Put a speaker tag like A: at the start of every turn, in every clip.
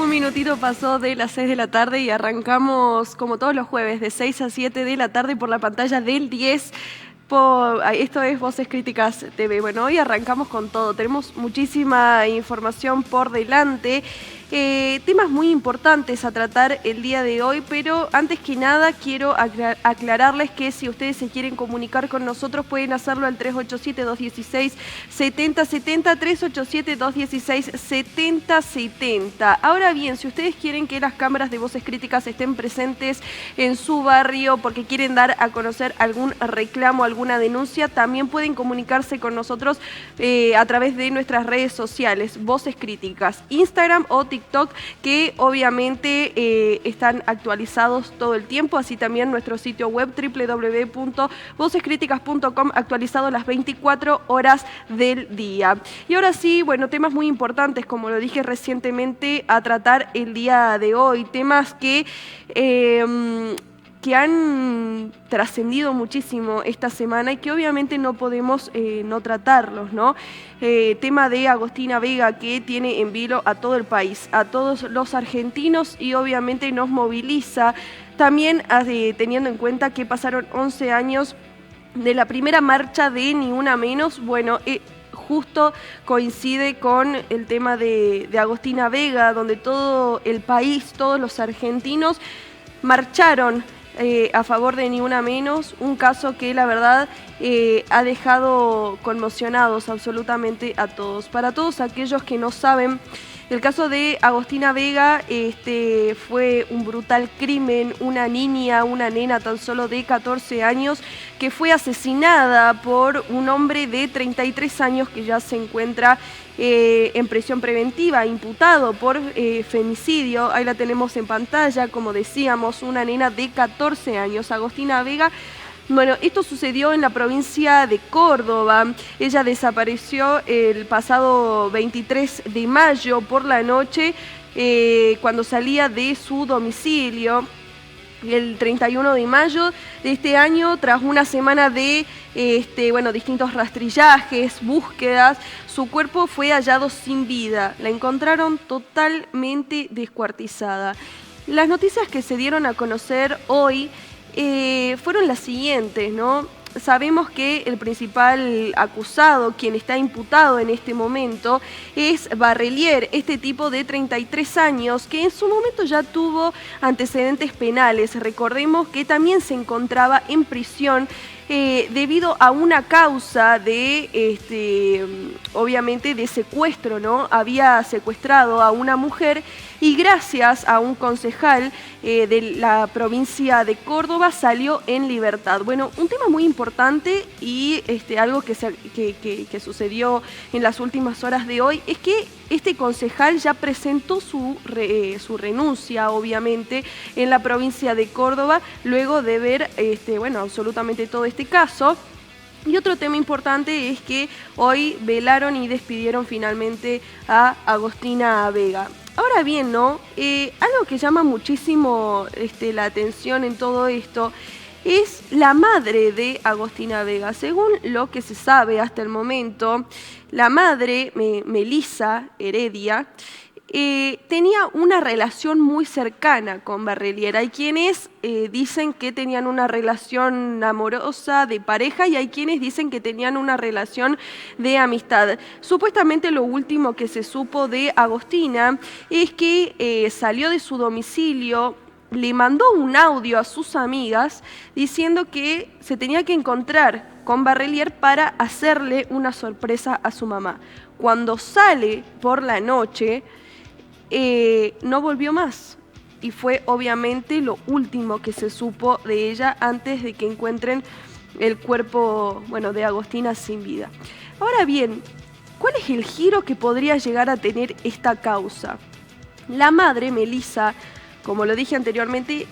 A: Un minutito pasó de las 6 de la tarde y arrancamos como todos los jueves de 6 a 7 de la tarde por la pantalla del 10. Esto es Voces Críticas TV. Bueno, hoy arrancamos con todo. Tenemos muchísima información por delante. Temas muy importantes a tratar el día de hoy, pero antes que nada quiero aclararles que si ustedes se quieren comunicar con nosotros pueden hacerlo al 387-216-7070, 387-216-7070. Ahora bien, si ustedes quieren que las cámaras de Voces Críticas estén presentes en su barrio porque quieren dar a conocer algún reclamo, alguna denuncia, también pueden comunicarse con nosotros a través de nuestras redes sociales, Voces Críticas, Instagram o TikTok, que obviamente están actualizados todo el tiempo, así también nuestro sitio web www.vocescriticas.com, actualizado las 24 horas del día. Y ahora sí, bueno, temas muy importantes, como lo dije recientemente, a tratar el día de hoy, temas que han trascendido muchísimo esta semana y que obviamente no podemos no tratarlos, ¿no? Tema de Agostina Vega, que tiene en vilo a todo el país, a todos los argentinos, y obviamente nos moviliza, también teniendo en cuenta que pasaron 11 años de la primera marcha de Ni Una Menos. Bueno, justo coincide con el tema de Agostina Vega, donde todo el país, todos los argentinos marcharon a favor de Ni Una Menos, un caso que la verdad ha dejado conmocionados absolutamente a todos. Para todos aquellos que no saben, el caso de Agostina Vega fue un brutal crimen, una nena tan solo de 14 años que fue asesinada por un hombre de 33 años que ya se encuentra en prisión preventiva, imputado por femicidio. Ahí la tenemos en pantalla, como decíamos, una nena de 14 años, Agostina Vega. Bueno, esto sucedió en la provincia de Córdoba. Ella desapareció el pasado 23 de mayo por la noche cuando salía de su domicilio. El 31 de mayo de este año, tras una semana de distintos rastrillajes, búsquedas, su cuerpo fue hallado sin vida. La encontraron totalmente descuartizada. Las noticias que se dieron a conocer hoy fueron las siguientes, ¿no? Sabemos que el principal acusado, quien está imputado en este momento, es Barrelier, este tipo de 33 años, que en su momento ya tuvo antecedentes penales. Recordemos que también se encontraba en prisión debido a una causa de, obviamente, de secuestro, ¿no? Había secuestrado a una mujer y gracias a un concejal de la provincia de Córdoba salió en libertad. Bueno, un tema muy importante y algo que sucedió en las últimas horas de hoy es que este concejal ya presentó su renuncia, obviamente, en la provincia de Córdoba, luego de ver, absolutamente todo este caso. Y otro tema importante es que hoy velaron y despidieron finalmente a Agostina Vega. Ahora bien, ¿no? Algo que llama muchísimo la atención en todo esto es la madre de Agostina Vega. Según lo que se sabe hasta el momento, la madre, Melissa Heredia, tenía una relación muy cercana con Barrelier. Hay quienes dicen que tenían una relación amorosa de pareja y hay quienes dicen que tenían una relación de amistad. Supuestamente lo último que se supo de Agostina es que salió de su domicilio, le mandó un audio a sus amigas diciendo que se tenía que encontrar con Barrelier para hacerle una sorpresa a su mamá. Cuando sale por la noche, no volvió más y fue obviamente lo último que se supo de ella antes de que encuentren el cuerpo, de Agostina sin vida. Ahora bien, ¿cuál es el giro que podría llegar a tener esta causa? La madre, Melissa, como lo dije anteriormente,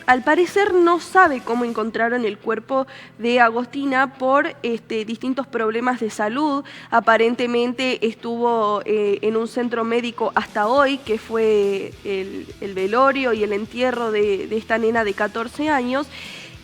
A: al parecer no sabe cómo encontraron el cuerpo de Agostina por distintos problemas de salud. Aparentemente estuvo en un centro médico hasta hoy, que fue el velorio y el entierro de esta nena de 14 años.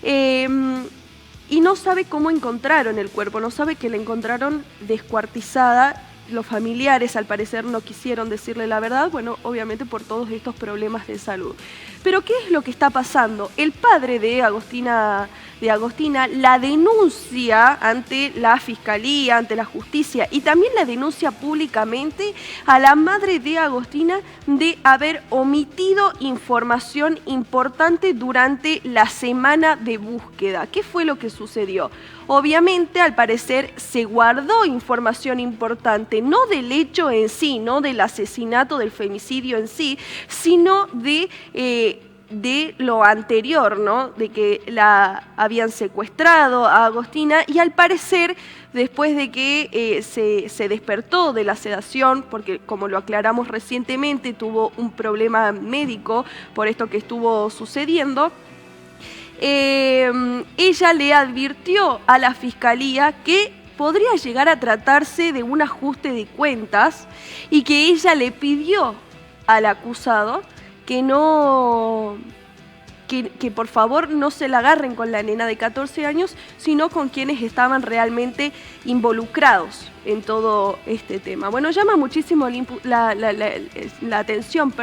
A: Y no sabe cómo encontraron el cuerpo, no sabe que la encontraron descuartizada los familiares al parecer no quisieron decirle la verdad, bueno, obviamente por todos estos problemas de salud. Pero ¿qué es lo que está pasando? El padre de Agostina la denuncia ante la Fiscalía, ante la Justicia, y también la denuncia públicamente a la madre de Agostina de haber omitido información importante durante la semana de búsqueda. ¿Qué fue lo que sucedió? Obviamente, al parecer, se guardó información importante, no del hecho en sí, no del asesinato, del femicidio en sí, sino de lo anterior, ¿no? De que la habían secuestrado a Agostina y al parecer, después de que se despertó de la sedación, porque como lo aclaramos recientemente, tuvo un problema médico por esto que estuvo sucediendo, ella le advirtió a la Fiscalía que podría llegar a tratarse de un ajuste de cuentas y que ella le pidió al acusado que por favor no se la agarren con la nena de 14 años, sino con quienes estaban realmente involucrados en todo este tema. Bueno, llama muchísimo la atención,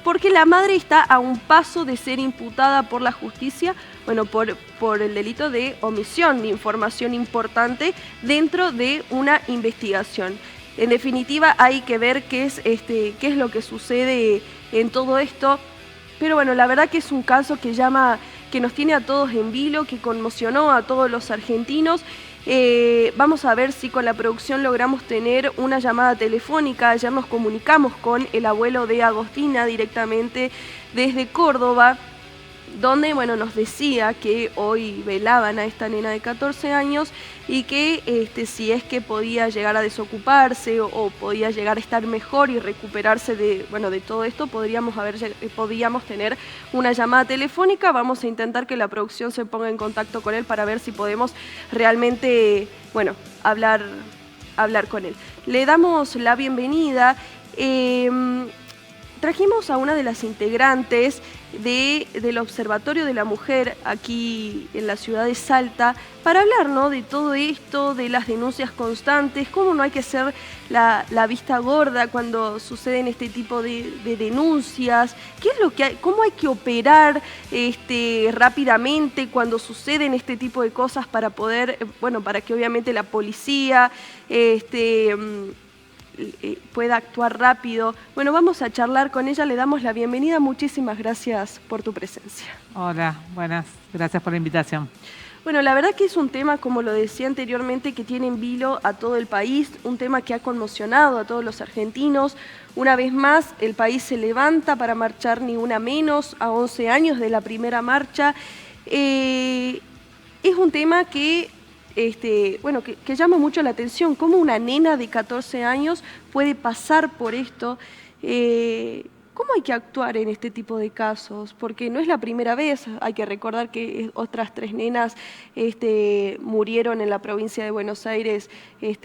A: porque la madre está a un paso de ser imputada por la justicia, bueno, por el delito de omisión de información importante dentro de una investigación. En definitiva, hay que ver qué es lo que sucede en todo esto. Pero bueno, la verdad que es un caso que nos tiene a todos en vilo, que conmocionó a todos los argentinos. Vamos a ver si con la producción logramos tener una llamada telefónica. Ayer nos comunicamos con el abuelo de Agostina directamente desde Córdoba, donde bueno, nos decía que hoy velaban a esta nena de 14 años y que si es que podía llegar a desocuparse o podía llegar a estar mejor y recuperarse de todo esto, podíamos tener una llamada telefónica. Vamos a intentar que la producción se ponga en contacto con él para ver si podemos realmente hablar con él. Le damos la bienvenida. Trajimos a una de las integrantes del Observatorio de la Mujer aquí en la ciudad de Salta para hablar, ¿no?, de todo esto, de las denuncias constantes, cómo no hay que hacer la vista gorda cuando suceden este tipo de denuncias, qué es lo que cómo hay que operar rápidamente cuando suceden este tipo de cosas para poder, para que obviamente la policía pueda actuar rápido. Bueno, vamos a charlar con ella, le damos la bienvenida. Muchísimas gracias por tu presencia.
B: Hola, buenas, gracias por la invitación.
A: Bueno, la verdad que es un tema, como lo decía anteriormente, que tiene en vilo a todo el país, un tema que ha conmocionado a todos los argentinos. Una vez más, el país se levanta para marchar Ni Una Menos, a 11 años de la primera marcha. Es un tema que llama mucho la atención, cómo una nena de 14 años puede pasar por esto. ¿Cómo hay que actuar en este tipo de casos? Porque no es la primera vez, hay que recordar que otras 3 nenas murieron en la provincia de Buenos Aires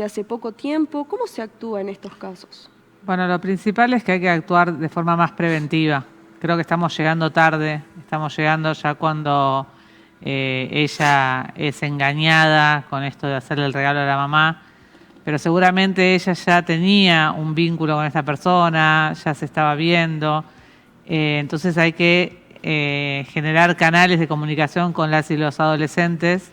A: hace poco tiempo. ¿Cómo se actúa en estos casos?
B: Bueno, lo principal es que hay que actuar de forma más preventiva. Creo que estamos llegando tarde, estamos llegando ya cuando ella es engañada con esto de hacerle el regalo a la mamá, pero seguramente ella ya tenía un vínculo con esta persona, ya se estaba viendo, entonces hay que generar canales de comunicación con las y los adolescentes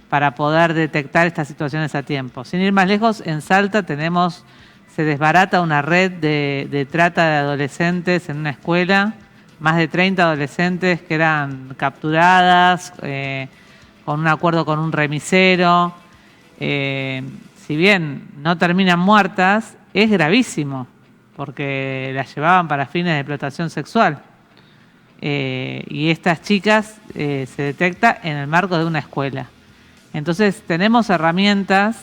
B: para poder detectar estas situaciones a tiempo. Sin ir más lejos, en Salta se desbarata una red de trata de adolescentes en una escuela. Más de 30 adolescentes que eran capturadas con un acuerdo con un remisero. Si bien no terminan muertas, es gravísimo, porque las llevaban para fines de explotación sexual. Y estas chicas se detecta en el marco de una escuela. Entonces tenemos herramientas,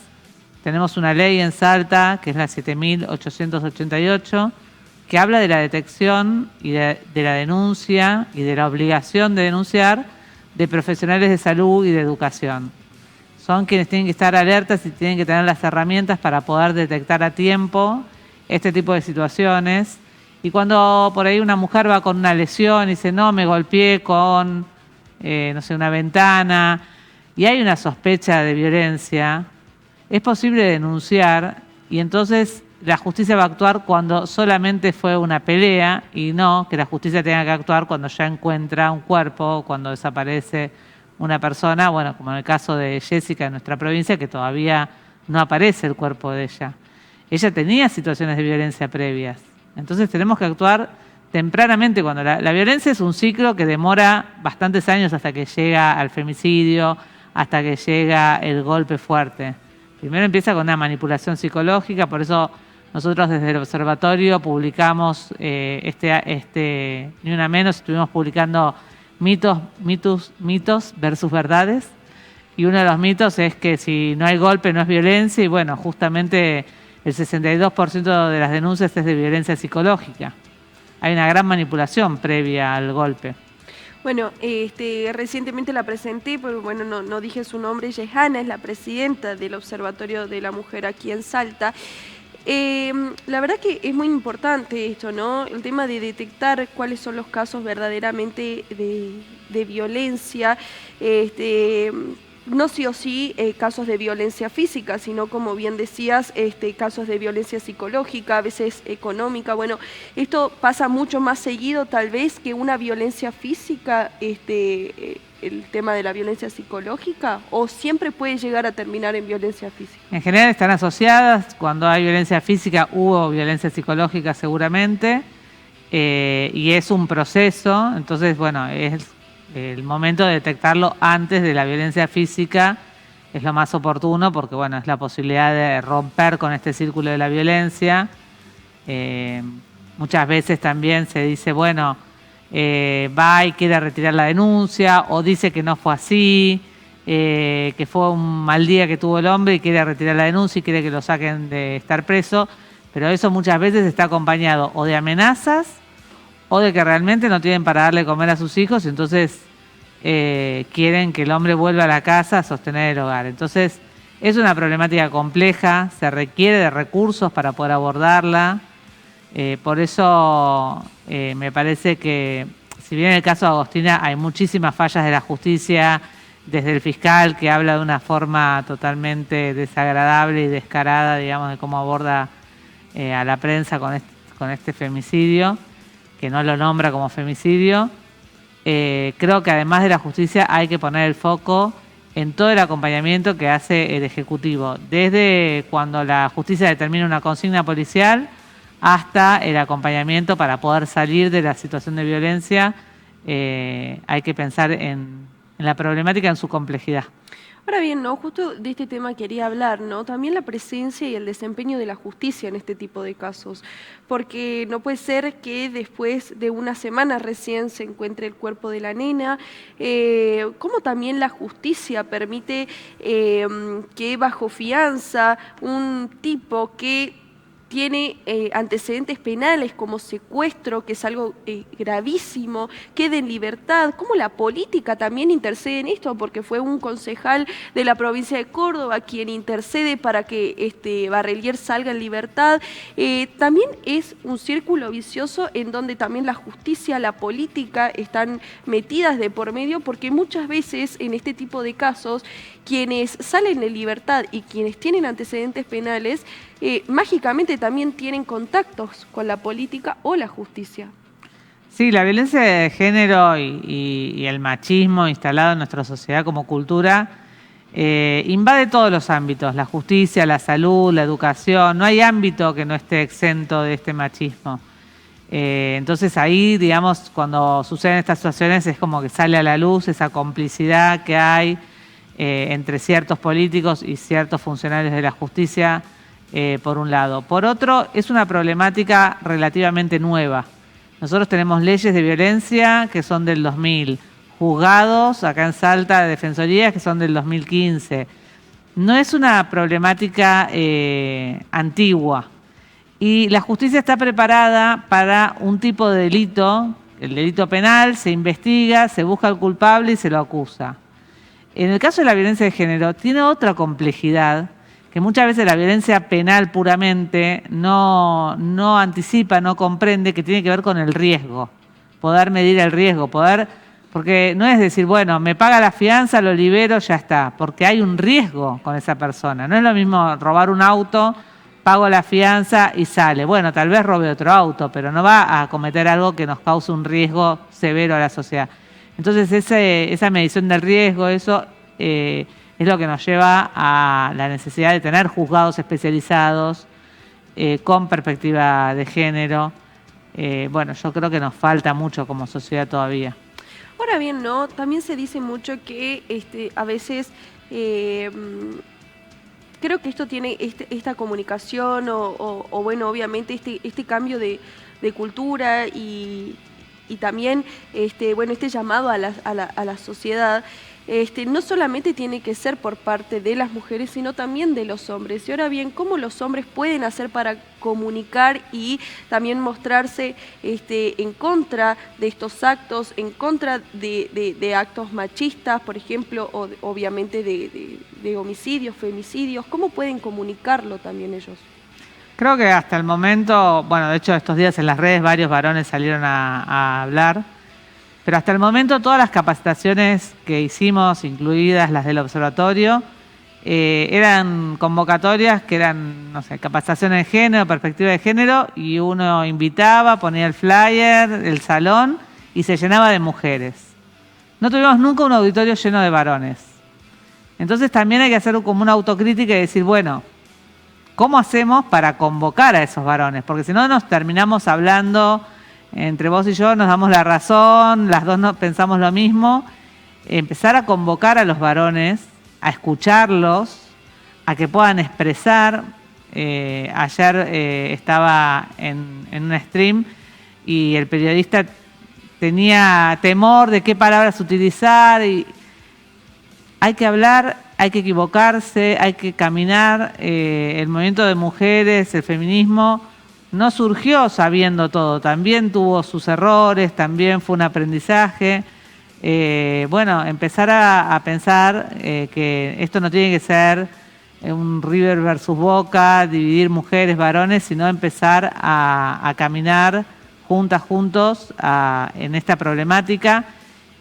B: tenemos una ley en Salta, que es la 7.888, que habla de la detección y de la denuncia y de la obligación de denunciar de profesionales de salud y de educación. Son quienes tienen que estar alertas y tienen que tener las herramientas para poder detectar a tiempo este tipo de situaciones. Y cuando por ahí una mujer va con una lesión y dice, no, me golpeé con, una ventana, y hay una sospecha de violencia, es posible denunciar y entonces la justicia va a actuar cuando solamente fue una pelea y no que la justicia tenga que actuar cuando ya encuentra un cuerpo, cuando desaparece una persona, bueno, como en el caso de Jessica en nuestra provincia, que todavía no aparece el cuerpo de ella. Ella tenía situaciones de violencia previas. Entonces tenemos que actuar tempranamente cuando la violencia es un ciclo que demora bastantes años hasta que llega al femicidio, hasta que llega el golpe fuerte. Primero empieza con una manipulación psicológica, por eso nosotros desde el observatorio publicamos Ni Una Menos, estuvimos publicando mitos versus verdades, y uno de los mitos es que si no hay golpe no es violencia, y bueno, justamente el 62% de las denuncias es de violencia psicológica. Hay una gran manipulación previa al golpe.
A: Bueno, recientemente la presenté, pero bueno, no dije su nombre. Ella es Ana, es la presidenta del Observatorio de la Mujer aquí en Salta. La verdad que es muy importante esto, ¿no? El tema de detectar cuáles son los casos verdaderamente de violencia, no sí o sí casos de violencia física, sino como bien decías, casos de violencia psicológica, a veces económica. Bueno, esto pasa mucho más seguido tal vez que una violencia física, el tema de la violencia psicológica, o siempre puede llegar a terminar en violencia física.
B: En general están asociadas. Cuando hay violencia física hubo violencia psicológica seguramente, y es un proceso. Entonces, bueno, es el momento de detectarlo antes de la violencia física, es lo más oportuno, porque bueno, es la posibilidad de romper con este círculo de la violencia. Muchas veces también se dice, bueno, va y quiere retirar la denuncia, o dice que no fue así, que fue un mal día que tuvo el hombre y quiere retirar la denuncia y quiere que lo saquen de estar preso, pero eso muchas veces está acompañado o de amenazas o de que realmente no tienen para darle comer a sus hijos, y entonces quieren que el hombre vuelva a la casa a sostener el hogar. Entonces es una problemática compleja, se requiere de recursos para poder abordarla. Por eso me parece que, si bien en el caso de Agostina hay muchísimas fallas de la justicia, desde el fiscal que habla de una forma totalmente desagradable y descarada, digamos, de cómo aborda a la prensa con este femicidio, que no lo nombra como femicidio, creo que además de la justicia hay que poner el foco en todo el acompañamiento que hace el Ejecutivo, desde cuando la justicia determina una consigna policial hasta el acompañamiento para poder salir de la situación de violencia. Hay que pensar en la problemática en su complejidad.
A: Ahora bien, ¿no? Justo de este tema quería hablar, ¿no? También la presencia y el desempeño de la justicia en este tipo de casos, porque no puede ser que después de una semana recién se encuentre el cuerpo de la nena, como también la justicia permite que bajo fianza un tipo que tiene antecedentes penales como secuestro, que es algo gravísimo, quede en libertad. ¿Cómo la política también intercede en esto? Porque fue un concejal de la provincia de Córdoba quien intercede para que Barrelier salga en libertad. También es un círculo vicioso en donde también la justicia, la política están metidas de por medio, porque muchas veces en este tipo de casos quienes salen en libertad y quienes tienen antecedentes penales mágicamente también tienen contactos con la política o la justicia.
B: Sí, la violencia de género y el machismo instalado en nuestra sociedad como cultura invade todos los ámbitos, la justicia, la salud, la educación. No hay ámbito que no esté exento de este machismo. Entonces ahí, digamos, cuando suceden estas situaciones es como que sale a la luz esa complicidad que hay entre ciertos políticos y ciertos funcionarios de la justicia, por un lado. Por otro, es una problemática relativamente nueva. Nosotros tenemos leyes de violencia que son del 2000, juzgados acá en Salta de defensorías que son del 2015. No es una problemática antigua, y la justicia está preparada para un tipo de delito, el delito penal, se investiga, se busca al culpable y se lo acusa. En el caso de la violencia de género tiene otra complejidad, que muchas veces la violencia penal puramente no anticipa, no comprende, que tiene que ver con el riesgo, poder medir el riesgo, porque no es decir, bueno, me paga la fianza, lo libero, ya está, porque hay un riesgo con esa persona. No es lo mismo robar un auto pago la fianza y sale. Bueno, tal vez robe otro auto, pero no va a cometer algo que nos cause un riesgo severo a la sociedad. Entonces esa medición del riesgo, eso es lo que nos lleva a la necesidad de tener juzgados especializados con perspectiva de género. Bueno, yo creo que nos falta mucho como sociedad todavía.
A: Ahora bien, ¿no? También se dice mucho que a veces creo que esto tiene esta comunicación o bueno, obviamente este cambio de cultura y también bueno, este llamado a la sociedad. No solamente tiene que ser por parte de las mujeres, sino también de los hombres. Y ahora bien, ¿cómo los hombres pueden hacer para comunicar y también mostrarse en contra de estos actos, en contra de actos machistas, por ejemplo, o obviamente de homicidios, femicidios? ¿Cómo pueden comunicarlo también ellos?
B: Creo que hasta el momento, bueno, de hecho estos días en las redes varios varones salieron a hablar. Pero hasta el momento todas las capacitaciones que hicimos, incluidas las del observatorio, eran convocatorias que eran, no sé, capacitaciones de género, perspectiva de género, y uno invitaba, ponía el flyer, el salón, y se llenaba de mujeres. No tuvimos nunca un auditorio lleno de varones. Entonces también hay que hacer como una autocrítica y decir, bueno, ¿cómo hacemos para convocar a esos varones? Porque si no nos terminamos hablando... Entre vos y yo nos damos la razón, las dos pensamos lo mismo. Empezar a convocar a los varones, a escucharlos, a que puedan expresar. Ayer estaba en un stream y el periodista tenía temor de qué palabras utilizar. Y hay que hablar, hay que equivocarse, hay que caminar. El movimiento de mujeres, el feminismo... no surgió sabiendo todo, también tuvo sus errores, también fue un aprendizaje. Bueno, empezar a pensar que esto no tiene que ser un River versus Boca, dividir mujeres, varones, sino empezar a caminar juntos en esta problemática.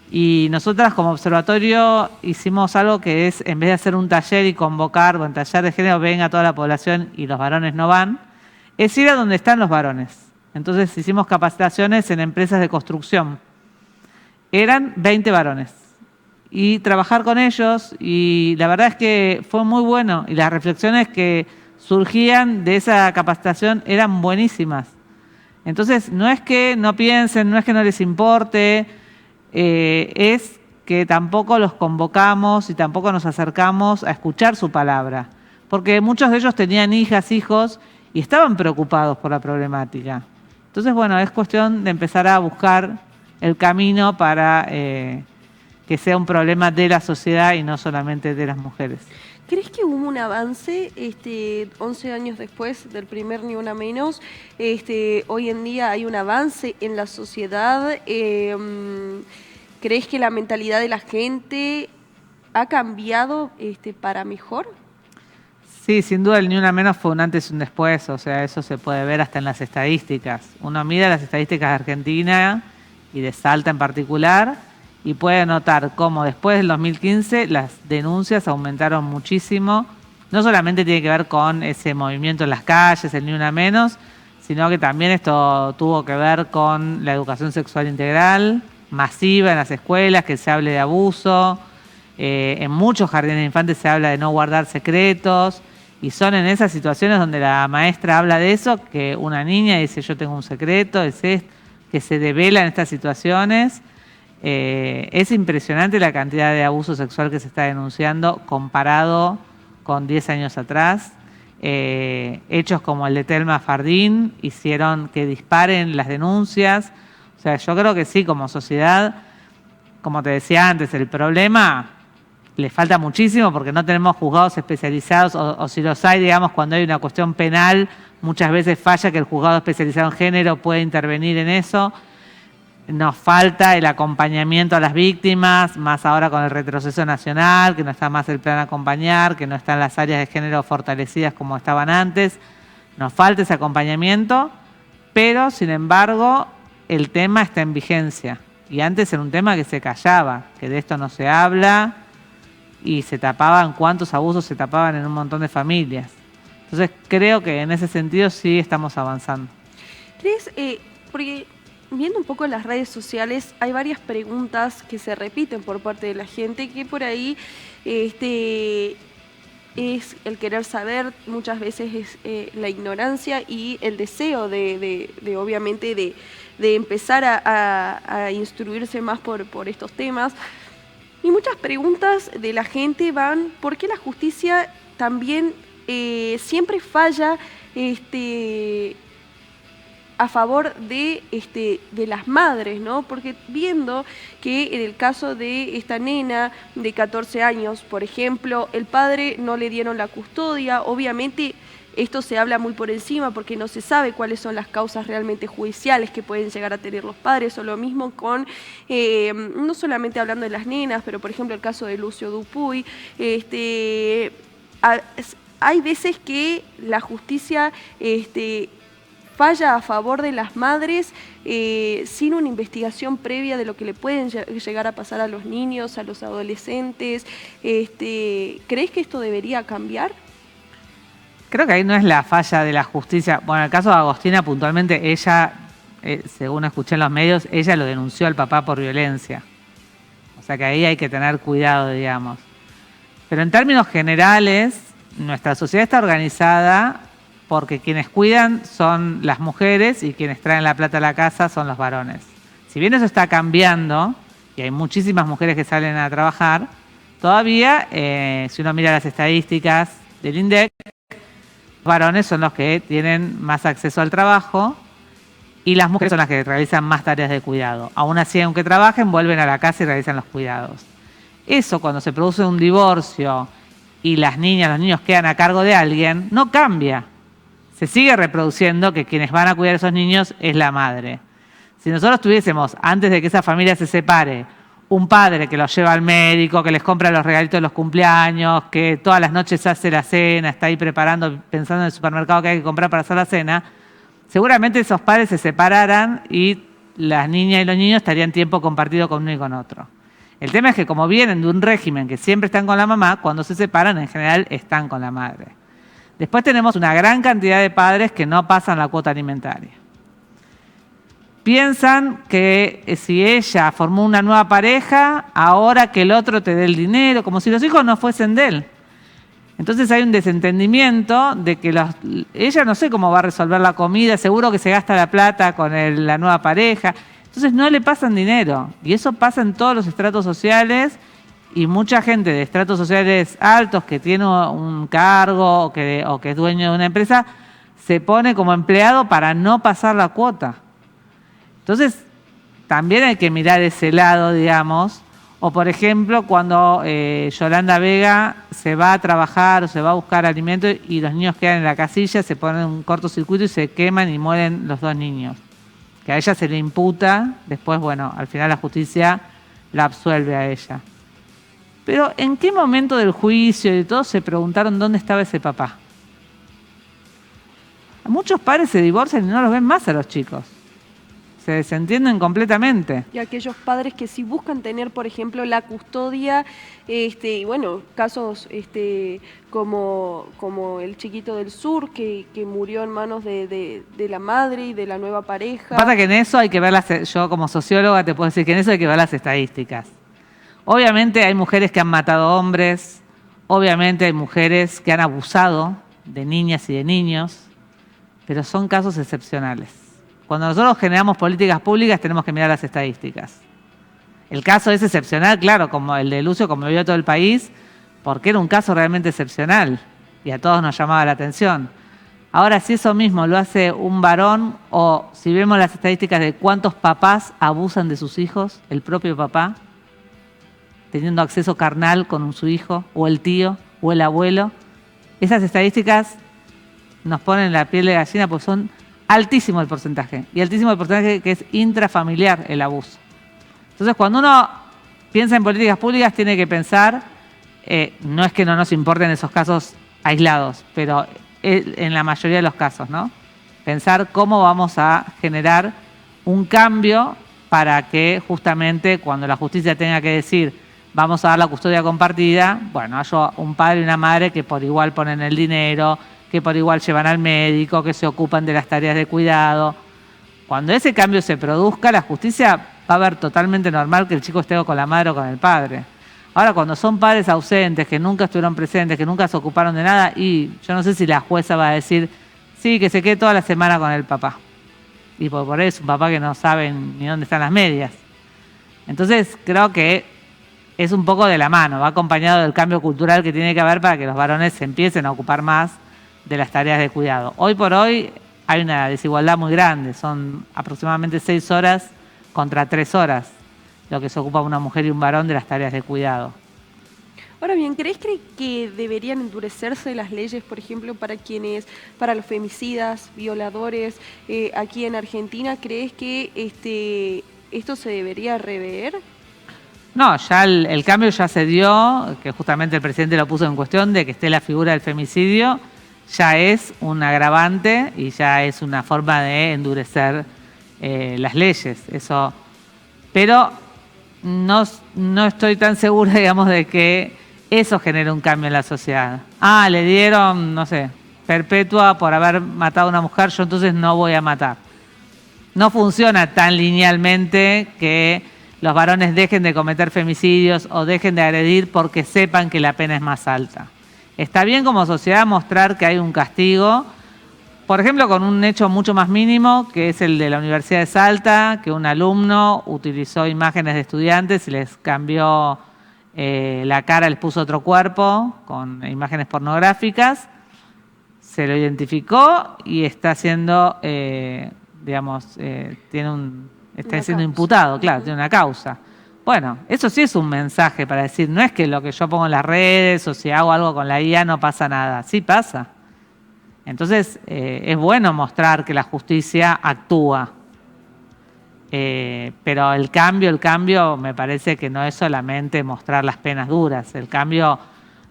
B: Y nosotras como observatorio hicimos algo que es, en vez de hacer un taller y convocar, bueno, taller de género, venga toda la población y los varones no van, es ir a donde están los varones. Entonces hicimos capacitaciones en empresas de construcción. Eran 20 varones. Y trabajar con ellos, y la verdad es que fue muy bueno. Y las reflexiones que surgían de esa capacitación eran buenísimas. Entonces no es que no piensen, no es que no les importe, es que tampoco los convocamos y tampoco nos acercamos a escuchar su palabra. Porque muchos de ellos tenían hijas, hijos, y estaban preocupados por la problemática. Entonces, bueno, es cuestión de empezar a buscar el camino para que sea un problema de la sociedad y no solamente de las mujeres.
A: ¿Crees que hubo un avance 11 años después del primer Ni Una Menos? Hoy en día hay un avance en la sociedad. ¿Crees que la mentalidad de la gente ha cambiado para mejor?
B: Sí, sin duda el Ni Una Menos fue un antes y un después, o sea, eso se puede ver hasta en las estadísticas. Uno mira las estadísticas de Argentina y de Salta en particular y puede notar cómo después del 2015 las denuncias aumentaron muchísimo. No solamente tiene que ver con ese movimiento en las calles, el Ni Una Menos, sino que también esto tuvo que ver con la educación sexual integral, masiva en las escuelas, que se hable de abuso. En muchos jardines de infantes se habla de no guardar secretos. Y son en esas situaciones donde la maestra habla de eso, que una niña dice yo tengo un secreto, que se devela en estas situaciones. Es impresionante la cantidad de abuso sexual que se está denunciando comparado con 10 años atrás. Hechos como el de Telma Fardín hicieron que disparen las denuncias. O sea, yo creo que sí, como sociedad, como te decía antes, el problema... le falta muchísimo porque no tenemos juzgados especializados o si los hay, digamos, cuando hay una cuestión penal, muchas veces falla que el juzgado especializado en género pueda intervenir en eso. Nos falta el acompañamiento a las víctimas, más ahora con el retroceso nacional, que no está más el plan acompañar, que no están las áreas de género fortalecidas como estaban antes. Nos falta ese acompañamiento, pero sin embargo el tema está en vigencia. Y antes era un tema que se callaba, que de esto no se habla, y se tapaban cuántos abusos se tapaban en un montón de familias. Entonces creo que en ese sentido sí estamos avanzando.
A: ¿Crees? Porque viendo un poco en las redes sociales hay varias preguntas que se repiten por parte de la gente que por ahí es el querer saber, muchas veces es la ignorancia y el deseo de obviamente de empezar a instruirse más por estos temas. Y muchas preguntas de la gente van, ¿por qué la justicia también siempre falla a favor de las madres, ¿no? Porque viendo que en el caso de esta nena de 14 años, por ejemplo, el padre no le dieron la custodia, obviamente esto se habla muy por encima porque no se sabe cuáles son las causas realmente judiciales que pueden llegar a tener los padres, o lo mismo con, no solamente hablando de las nenas, pero por ejemplo el caso de Lucio Dupuy, hay veces que la justicia falla a favor de las madres sin una investigación previa de lo que le pueden llegar a pasar a los niños, a los adolescentes. ¿Crees que esto debería cambiar?
B: Creo que ahí no es la falla de la justicia. Bueno, en el caso de Agostina, puntualmente, ella, según escuché en los medios, ella lo denunció al papá por violencia. O sea que ahí hay que tener cuidado, digamos. Pero en términos generales, nuestra sociedad está organizada porque quienes cuidan son las mujeres y quienes traen la plata a la casa son los varones. Si bien eso está cambiando, y hay muchísimas mujeres que salen a trabajar, todavía, si uno mira las estadísticas del INDEC, los varones son los que tienen más acceso al trabajo y las mujeres son las que realizan más tareas de cuidado. Aún así, aunque trabajen, vuelven a la casa y realizan los cuidados. Eso, cuando se produce un divorcio y las niñas, los niños quedan a cargo de alguien, no cambia. Se sigue reproduciendo que quienes van a cuidar a esos niños es la madre. Si nosotros tuviésemos, antes de que esa familia se separe, un padre que los lleva al médico, que les compra los regalitos de los cumpleaños, que todas las noches hace la cena, está ahí preparando, pensando en el supermercado que hay que comprar para hacer la cena, seguramente esos padres se separaran y las niñas y los niños estarían tiempo compartido con uno y con otro. El tema es que como vienen de un régimen que siempre están con la mamá, cuando se separan en general están con la madre. Después tenemos una gran cantidad de padres que no pasan la cuota alimentaria. Piensan que si ella formó una nueva pareja, ahora que el otro te dé el dinero, como si los hijos no fuesen de él. Entonces hay un desentendimiento de que ella no sé cómo va a resolver la comida, seguro que se gasta la plata con la nueva pareja. Entonces no le pasan dinero. Y eso pasa en todos los estratos sociales y mucha gente de estratos sociales altos que tiene un cargo o que es dueño de una empresa se pone como empleado para no pasar la cuota. Entonces, también hay que mirar ese lado, digamos, o por ejemplo, cuando Yolanda Vega se va a trabajar o se va a buscar alimento y los niños quedan en la casilla, se ponen un cortocircuito y se queman y mueren los dos niños. Que a ella se le imputa, después, bueno, al final la justicia la absuelve a ella. Pero, ¿en qué momento del juicio y de todo se preguntaron dónde estaba ese papá? Muchos padres se divorcian y no los ven más a los chicos. Se desentienden completamente.
A: Y aquellos padres que sí buscan tener, por ejemplo, la custodia, y bueno, casos como el chiquito del sur, que murió en manos de la madre y de la nueva pareja.
B: Pasa que en eso hay que ver yo como socióloga te puedo decir que en eso hay que ver las estadísticas. Obviamente hay mujeres que han matado hombres, obviamente hay mujeres que han abusado de niñas y de niños, pero son casos excepcionales. Cuando nosotros generamos políticas públicas tenemos que mirar las estadísticas. El caso es excepcional, claro, como el de Lucio, como lo vio todo el país, porque era un caso realmente excepcional y a todos nos llamaba la atención. Ahora, si eso mismo lo hace un varón, o si vemos las estadísticas de cuántos papás abusan de sus hijos, el propio papá, teniendo acceso carnal con su hijo, o el tío, o el abuelo, esas estadísticas nos ponen la piel de gallina porque son altísimo el porcentaje, y altísimo el porcentaje que es intrafamiliar el abuso. Entonces, cuando uno piensa en políticas públicas, tiene que pensar, no es que no nos importen esos casos aislados, pero en la mayoría de los casos, ¿no? Pensar cómo vamos a generar un cambio para que justamente cuando la justicia tenga que decir vamos a dar la custodia compartida, bueno, haya un padre y una madre que por igual ponen el dinero, que por igual llevan al médico, que se ocupan de las tareas de cuidado. Cuando ese cambio se produzca, la justicia va a ver totalmente normal que el chico esté con la madre o con el padre. Ahora, cuando son padres ausentes, que nunca estuvieron presentes, que nunca se ocuparon de nada, y yo no sé si la jueza va a decir, sí, que se quede toda la semana con el papá. Y por eso, un papá que no sabe ni dónde están las medias. Entonces, creo que es un poco de la mano, va acompañado del cambio cultural que tiene que haber para que los varones se empiecen a ocupar más de las tareas de cuidado. Hoy por hoy hay una desigualdad muy grande, son aproximadamente 6 horas contra 3 horas lo que se ocupa una mujer y un varón de las tareas de cuidado.
A: Ahora bien, ¿crees que deberían endurecerse las leyes, por ejemplo, para los femicidas, violadores, aquí en Argentina? ¿Crees que esto se debería rever?
B: No, ya el cambio ya se dio, que justamente el presidente lo puso en cuestión, de que esté la figura del femicidio, ya es un agravante y ya es una forma de endurecer las leyes. Eso, pero no estoy tan segura, digamos, de que eso genere un cambio en la sociedad. Le dieron, no sé, perpetua por haber matado a una mujer, yo entonces no voy a matar. No funciona tan linealmente que los varones dejen de cometer femicidios o dejen de agredir porque sepan que la pena es más alta. Está bien como sociedad mostrar que hay un castigo, por ejemplo, con un hecho mucho más mínimo, que es el de la Universidad de Salta, que un alumno utilizó imágenes de estudiantes y les cambió la cara, les puso otro cuerpo con imágenes pornográficas, se lo identificó y está siendo, está siendo imputado, claro, tiene una causa. Bueno, eso sí es un mensaje para decir, no es que lo que yo pongo en las redes o si hago algo con la IA no pasa nada, sí pasa. Entonces, es bueno mostrar que la justicia actúa. Pero el cambio me parece que no es solamente mostrar las penas duras. El cambio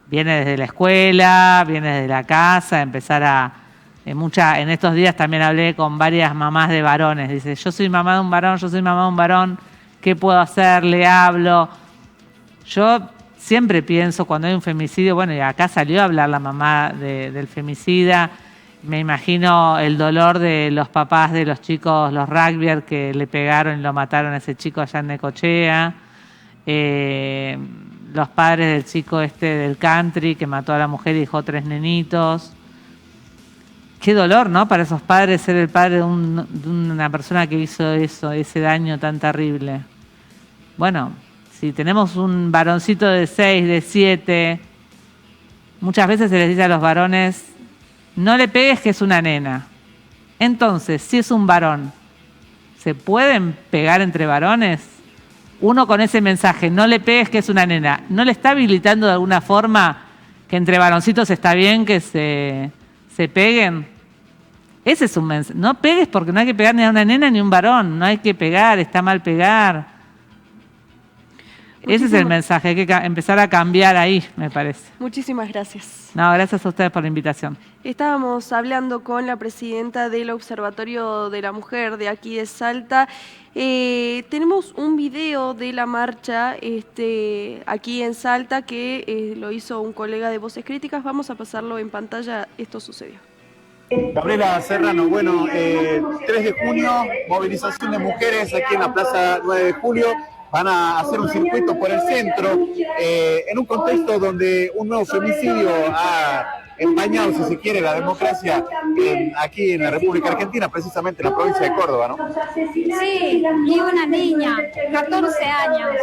B: viene desde la escuela, viene desde la casa, empezar en estos días también hablé con varias mamás de varones. Dice, yo soy mamá de un varón, yo soy mamá de un varón, ¿qué puedo hacer? Le hablo. Yo siempre pienso cuando hay un femicidio, bueno, y acá salió a hablar la mamá del femicida, me imagino el dolor de los papás de los chicos, los rugbyers que le pegaron y lo mataron a ese chico allá en Necochea, los padres del chico del country que mató a la mujer y dejó 3 nenitos. Qué dolor, ¿no? Para esos padres ser el padre de una persona que hizo eso, ese daño tan terrible. Bueno, si tenemos un varoncito de 6, de 7, muchas veces se les dice a los varones, no le pegues que es una nena. Entonces, si es un varón, ¿se pueden pegar entre varones? Uno con ese mensaje, no le pegues que es una nena, ¿no le está habilitando de alguna forma que entre varoncitos está bien que se peguen? Ese es un mensaje. No pegues porque no hay que pegar ni a una nena ni a un varón, no hay que pegar, está mal pegar. Ese es el mensaje, hay que empezar a cambiar ahí, me parece.
A: Muchísimas gracias.
B: No, gracias a ustedes por la invitación.
A: Estábamos hablando con la presidenta del Observatorio de la Mujer de aquí de Salta. Tenemos un video de la marcha aquí en Salta que lo hizo un colega de Voces Críticas. Vamos a pasarlo en pantalla. Esto sucedió.
C: Gabriela Serrano, bueno, 3 de junio, movilización de mujeres aquí en la Plaza 9 de Julio. Van a hacer un circuito por el centro, en un contexto donde un nuevo femicidio ha empañado, si se quiere, la democracia aquí en la República Argentina, precisamente en la provincia de Córdoba, ¿no?
D: Sí, y una niña, 14 años.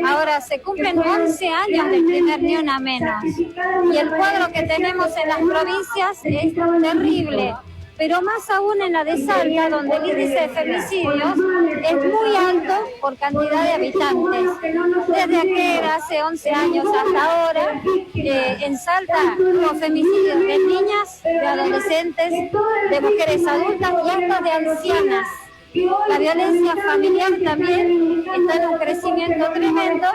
D: Ahora se cumplen 11 años del primer Ni Una Menos. Y el cuadro que tenemos en las provincias es terrible. Pero más aún en la de Salta, donde el índice de femicidios es muy alto por cantidad de habitantes. Desde aquel hace 11 años hasta ahora, en Salta hubo femicidios de niñas, de adolescentes, de mujeres adultas y hasta de ancianas. La violencia familiar también está en un crecimiento tremendo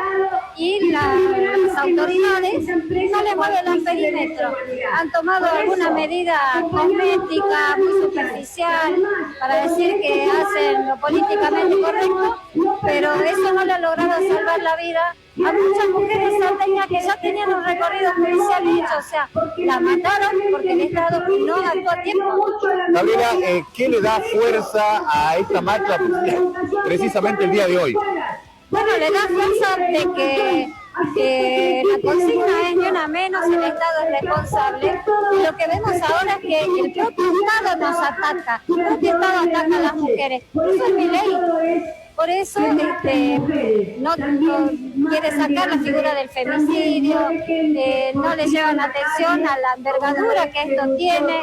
D: y las autoridades no le mueven el perímetro. Han tomado alguna medida cosmética, muy superficial, para decir que hacen lo políticamente correcto, pero eso no le ha logrado salvar la vida a muchas mujeres salteñas que ya tenían un recorrido judicial hecho, o sea, la mataron porque el Estado no actuó a tiempo.
C: Gabriela, ¿qué le da fuerza a esta marcha precisamente el día de hoy?
D: Bueno, le da fuerza de que la consigna es ni una menos, el Estado es responsable, y lo que vemos ahora es que el propio Estado nos ataca, el propio Estado ataca a las mujeres, eso es mi ley. Por eso no quiere sacar la figura del femicidio, no le llevan atención a la envergadura que esto tiene.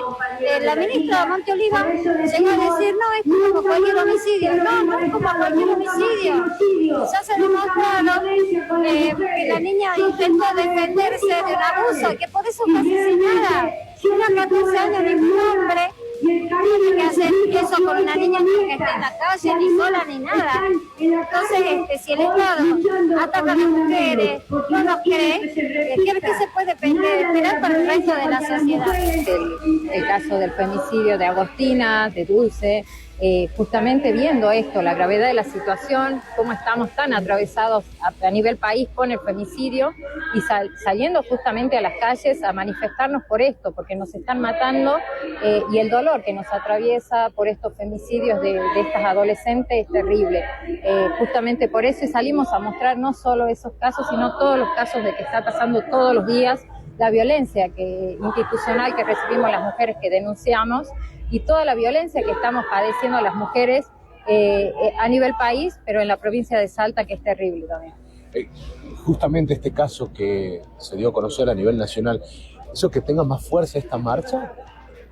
D: La ministra Monteoliva llegó a decir, no, es como cualquier homicidio. No es como cualquier homicidio. Ya se demostró que la niña intentó defenderse de un abuso y que por eso fue asesinada. Una 14 años de un hombre. No tiene que hacer eso con una niña que esté en la calle, ni sola, ni nada. Entonces, si el Estado ataca a las mujeres, no nos cree, ¿qué se puede esperar para el resto de la sociedad?
E: El caso del femicidio de Agostina, de Dulce, justamente viendo esto, la gravedad de la situación, cómo estamos tan atravesados a nivel país con el femicidio y saliendo justamente a las calles a manifestarnos por esto, porque nos están matando y el dolor que nos atraviesa por estos femicidios de estas adolescentes es terrible. Justamente por eso salimos a mostrar no solo esos casos, sino todos los casos de que está pasando todos los días, la violencia institucional que recibimos las mujeres que denunciamos y toda la violencia que estamos padeciendo las mujeres a nivel país, pero en la provincia de Salta, que es terrible también.
F: Justamente este caso que se dio a conocer a nivel nacional, ¿eso que tenga más fuerza esta marcha?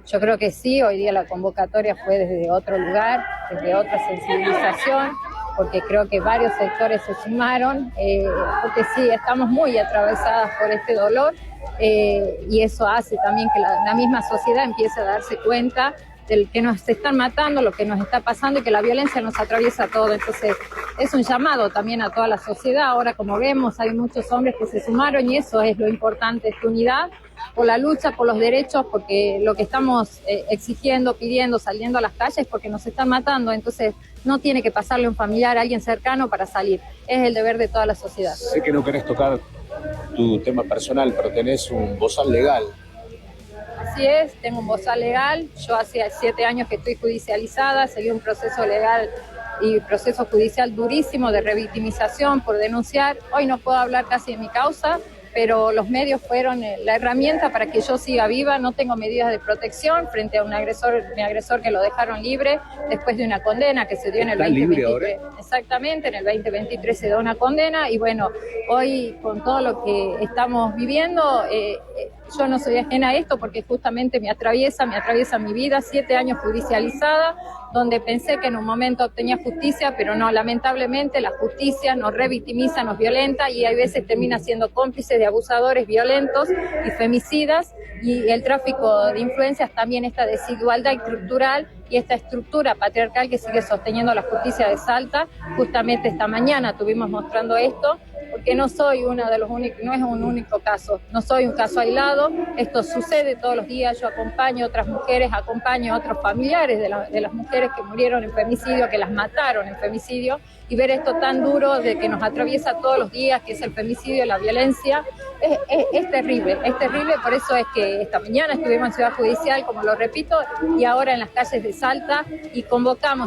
E: Yo creo que sí, hoy día la convocatoria fue desde otro lugar, desde otra sensibilización, porque creo que varios sectores se sumaron, porque sí, estamos muy atravesadas por este dolor, y eso hace también que la misma sociedad empiece a darse cuenta del que nos están matando, lo que nos está pasando y que la violencia nos atraviesa todo. Entonces es un llamado también a toda la sociedad. Ahora, como vemos, hay muchos hombres que se sumaron y eso es lo importante, esta unidad por la lucha, por los derechos, porque lo que estamos exigiendo, pidiendo, saliendo a las calles, porque nos están matando. Entonces no tiene que pasarle a un familiar, a alguien cercano para salir. Es el deber de toda la sociedad.
F: Sé que no querés tocar tu tema personal, pero tenés un bozal legal.
E: Así es, tengo un bozal legal. Yo hace 7 años que estoy judicializada, seguí un proceso legal y proceso judicial durísimo de revictimización por denunciar. Hoy no puedo hablar casi de mi causa, pero los medios fueron la herramienta para que yo siga viva. No tengo medidas de protección frente a mi agresor que lo dejaron libre después de una condena que se dio en el 2023. Exactamente, en el 2023 se dio una condena y bueno, hoy con todo lo que estamos viviendo, yo no soy ajena a esto porque justamente me atraviesa mi vida, 7 años judicializada, donde pensé que en un momento obtenía justicia, pero no, lamentablemente la justicia nos revictimiza, nos violenta y a veces termina siendo cómplice de abusadores violentos y femicidas, y el tráfico de influencias también, esta desigualdad estructural y esta estructura patriarcal que sigue sosteniendo la justicia de Salta. Justamente esta mañana estuvimos mostrando esto, porque no soy uno de los únicos, no es un único caso, no soy un caso aislado, esto sucede todos los días. Yo acompaño a otras mujeres, acompaño a otros familiares de las mujeres que murieron en femicidio, que las mataron en femicidio, y ver esto tan duro de que nos atraviesa todos los días, que es el femicidio, la violencia, es terrible, por eso es que esta mañana estuvimos en Ciudad Judicial, como lo repito, y ahora en las calles de Salta, y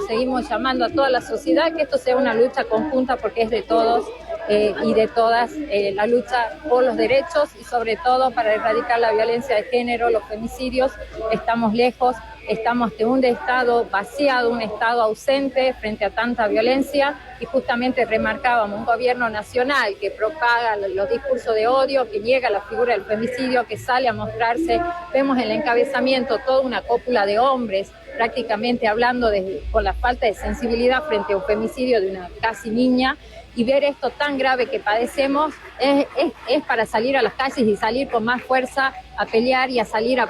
E: seguimos llamando a toda la sociedad que esto sea una lucha conjunta porque es de todos y de todas, la lucha por los derechos y sobre todo para erradicar la violencia de género, los femicidios. Estamos lejos, estamos de un Estado vaciado, un Estado ausente frente a tanta violencia, y justamente remarcábamos un gobierno nacional que propaga los discursos de odio, que niega la figura del femicidio, que sale a mostrarse. Vemos en el encabezamiento toda una cópula de hombres prácticamente hablando con la falta de sensibilidad frente a un femicidio de una casi niña, y ver esto tan grave que padecemos es para salir a las calles y salir con más fuerza a pelear y a salir a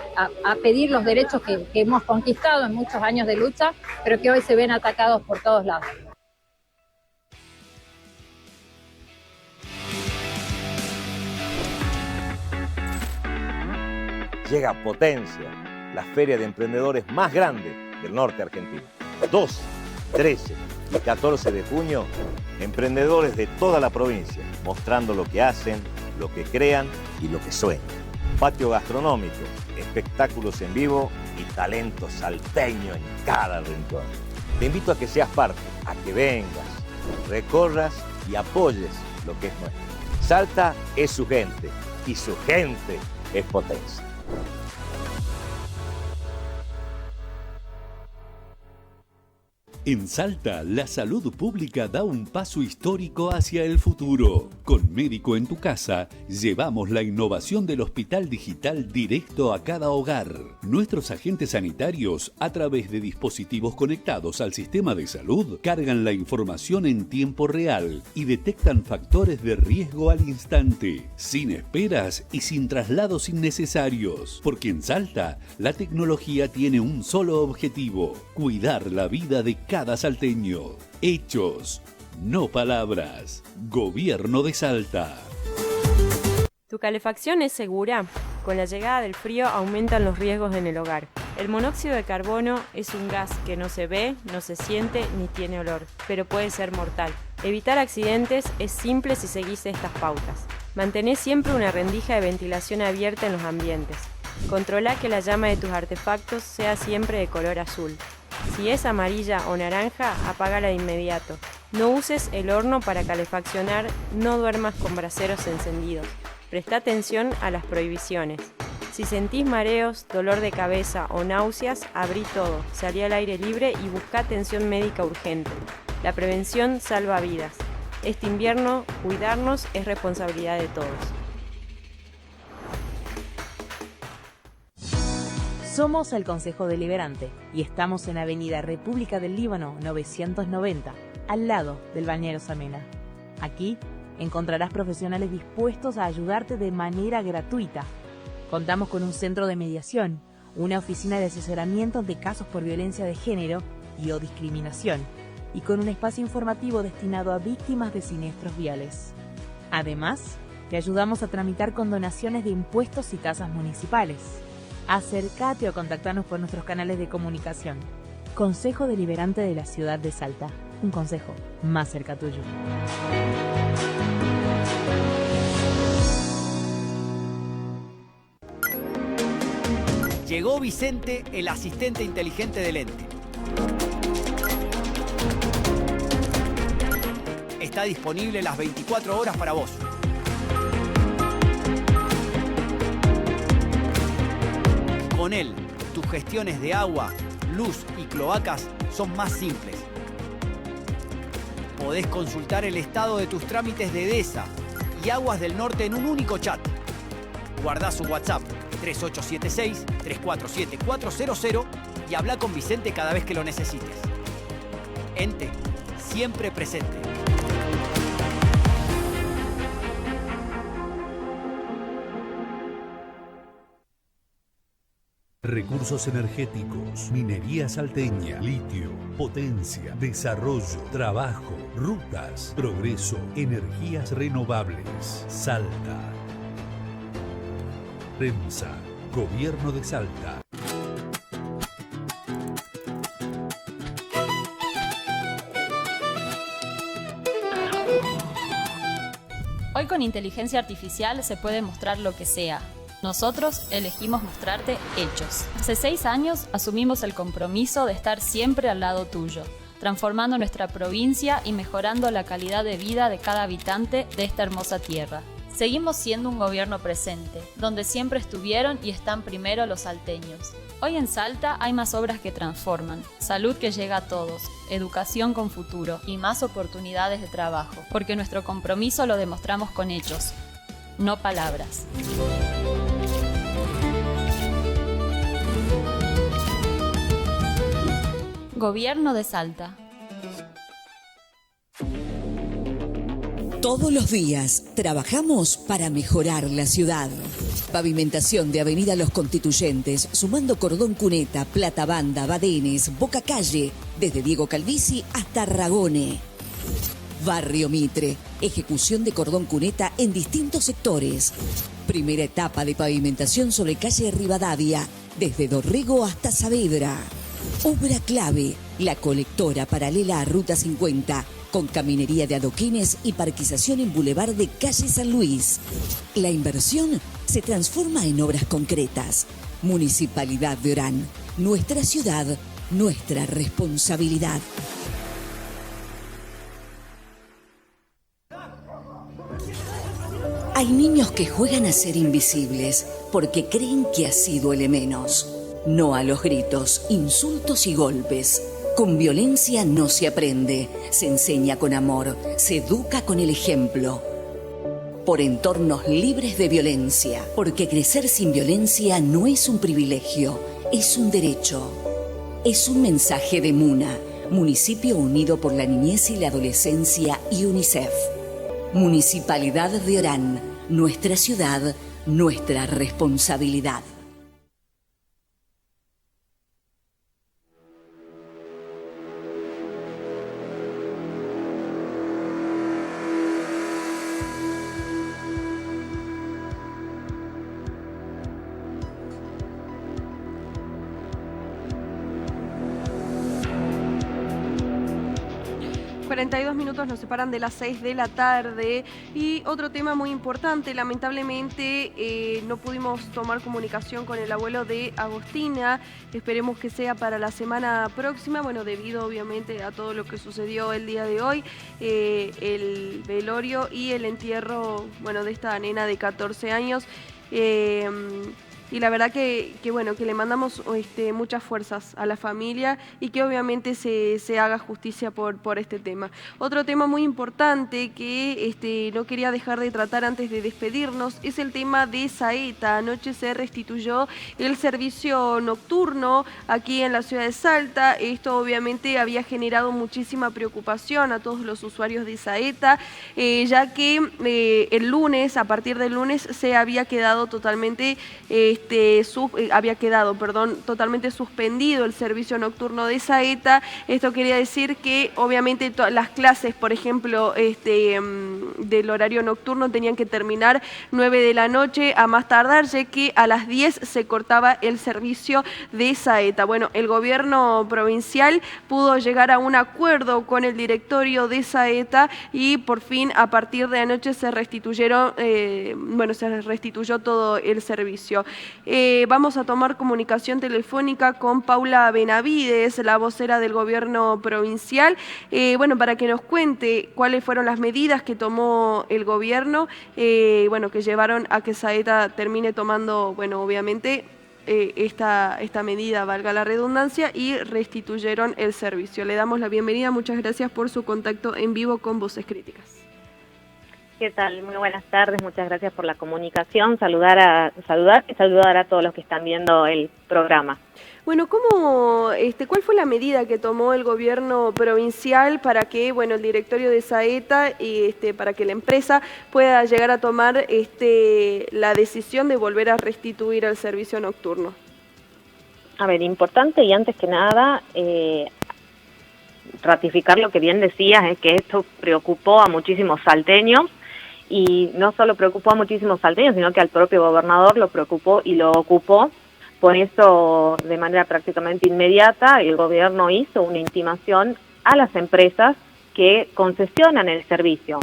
E: pedir los derechos que hemos conquistado en muchos años de lucha, pero que hoy se ven atacados por todos lados.
G: Llega Potencia, la feria de emprendedores más grande del norte argentino. 12, 13, Y 14 de junio, emprendedores de toda la provincia, mostrando lo que hacen, lo que crean y lo que sueñan. Patio gastronómico, espectáculos en vivo y talento salteño en cada rincón. Te invito a que seas parte, a que vengas, recorras y apoyes lo que es nuestro. Salta es su gente y su gente es potencia.
H: En Salta, la salud pública da un paso histórico hacia el futuro. Con Médico en tu Casa, llevamos la innovación del hospital digital directo a cada hogar. Nuestros agentes sanitarios, a través de dispositivos conectados al sistema de salud, cargan la información en tiempo real y detectan factores de riesgo al instante, sin esperas y sin traslados innecesarios. Porque en Salta, la tecnología tiene un solo objetivo: cuidar la vida de cada salteño. Hechos, no palabras. Gobierno de Salta.
I: ¿Tu calefacción es segura? Con la llegada del frío aumentan los riesgos en el hogar. El monóxido de carbono es un gas que no se ve, no se siente ni tiene olor, pero puede ser mortal. Evitar accidentes es simple si seguís estas pautas. Mantené siempre una rendija de ventilación abierta en los ambientes. Controla que la llama de tus artefactos sea siempre de color azul. Si es amarilla o naranja, apágala de inmediato. No uses el horno para calefaccionar, no duermas con braseros encendidos. Presta atención a las prohibiciones. Si sentís mareos, dolor de cabeza o náuseas, abrí todo, salí al aire libre y busca atención médica urgente. La prevención salva vidas. Este invierno, cuidarnos es responsabilidad de todos.
J: Somos el Consejo Deliberante y estamos en Avenida República del Líbano 990, al lado del Bañero Samena. Aquí encontrarás profesionales dispuestos a ayudarte de manera gratuita. Contamos con un centro de mediación, una oficina de asesoramiento de casos por violencia de género y o discriminación, y con un espacio informativo destinado a víctimas de siniestros viales. Además, te ayudamos a tramitar condonaciones de impuestos y tasas municipales. Acércate o contactanos por nuestros canales de comunicación. Consejo Deliberante de la Ciudad de Salta. Un consejo más cerca tuyo.
K: Llegó Vicente, el asistente inteligente del ente. Está disponible las 24 horas para vos. Con él, tus gestiones de agua, luz y cloacas son más simples. Podés consultar el estado de tus trámites de DESA y Aguas del Norte en un único chat. Guardá su WhatsApp 3876-347400 y habla con Vicente cada vez que lo necesites. Ente, siempre presente.
H: Recursos energéticos, minería salteña, litio, potencia, desarrollo, trabajo, rutas, progreso, energías renovables. Salta. REMSA, Gobierno de Salta.
L: Hoy con inteligencia artificial se puede mostrar lo que sea. Nosotros elegimos mostrarte hechos. Hace 6 años asumimos el compromiso de estar siempre al lado tuyo, transformando nuestra provincia y mejorando la calidad de vida de cada habitante de esta hermosa tierra. Seguimos siendo un gobierno presente, donde siempre estuvieron y están primero los salteños. Hoy en Salta hay más obras que transforman, salud que llega a todos, educación con futuro y más oportunidades de trabajo, porque nuestro compromiso lo demostramos con hechos, no palabras. Gobierno de Salta.
M: Todos los días trabajamos para mejorar la ciudad. Pavimentación de Avenida Los Constituyentes, sumando Cordón Cuneta, Plata Banda, Badenes, Boca Calle, desde Diego Calvici hasta Ragone. Barrio Mitre, ejecución de Cordón Cuneta en distintos sectores. Primera etapa de pavimentación sobre calle Rivadavia, desde Dorrego hasta Saavedra. Obra clave, La colectora paralela a Ruta 50, con caminería de adoquines y parquización en Boulevard de Calle San Luis. La inversión se transforma en obras concretas. Municipalidad de Orán. Nuestra ciudad, nuestra responsabilidad. Hay niños que juegan a ser invisibles porque creen que así duele menos. No a los gritos, insultos y golpes. Con violencia no se aprende, se enseña con amor, se educa con el ejemplo. Por entornos libres de violencia, porque crecer sin violencia no es un privilegio, es un derecho. Es un mensaje de MUNA, Municipio Unido por la Niñez y la Adolescencia y UNICEF. Municipalidad de Orán, nuestra ciudad, nuestra responsabilidad.
A: Nos separan de las 6 de la tarde y otro tema muy importante, lamentablemente no pudimos tomar comunicación con el abuelo de Agostina, esperemos que sea para la semana próxima, bueno, debido obviamente a todo lo que sucedió el día de hoy, el velorio y el entierro, bueno, de esta nena de 14 años. Y la verdad que bueno, que le mandamos muchas fuerzas a la familia y que obviamente se haga justicia por este tema. Otro tema muy importante que no quería dejar de tratar antes de despedirnos es el tema de Saeta. Anoche se restituyó el servicio nocturno aquí en la ciudad de Salta. Esto obviamente había generado muchísima preocupación a todos los usuarios de Saeta, ya que el lunes, a partir del lunes, se había quedado totalmente totalmente suspendido el servicio nocturno de Saeta. Esto quería decir que obviamente las clases, por ejemplo, del horario nocturno tenían que terminar 9 de la noche a más tardar, ya que a las 10 se cortaba el servicio de Saeta. Bueno, el gobierno provincial pudo llegar a un acuerdo con el directorio de Saeta y por fin a partir de anoche se restituyó todo el servicio. Vamos a tomar comunicación telefónica con Paula Benavides, la vocera del gobierno provincial, para que nos cuente cuáles fueron las medidas que tomó el gobierno, que llevaron a que Saeta termine tomando, obviamente, esta medida, valga la redundancia, y restituyeron el servicio. Le damos la bienvenida, muchas gracias por su contacto en vivo con Voces Críticas.
N: ¿Qué tal? Muy buenas tardes, muchas gracias por la comunicación. Saludar a todos los que están viendo el programa.
A: Bueno, ¿cuál fue la medida que tomó el gobierno provincial para que, el directorio de Saeta y para que la empresa pueda llegar a tomar la decisión de volver a restituir el servicio nocturno?
N: A ver, importante y antes que nada ratificar lo que bien decías, es que esto preocupó a muchísimos salteños. Y no solo preocupó a muchísimos salteños, sino que al propio gobernador lo preocupó y lo ocupó. Por eso, de manera prácticamente inmediata, el gobierno hizo una intimación a las empresas que concesionan el servicio.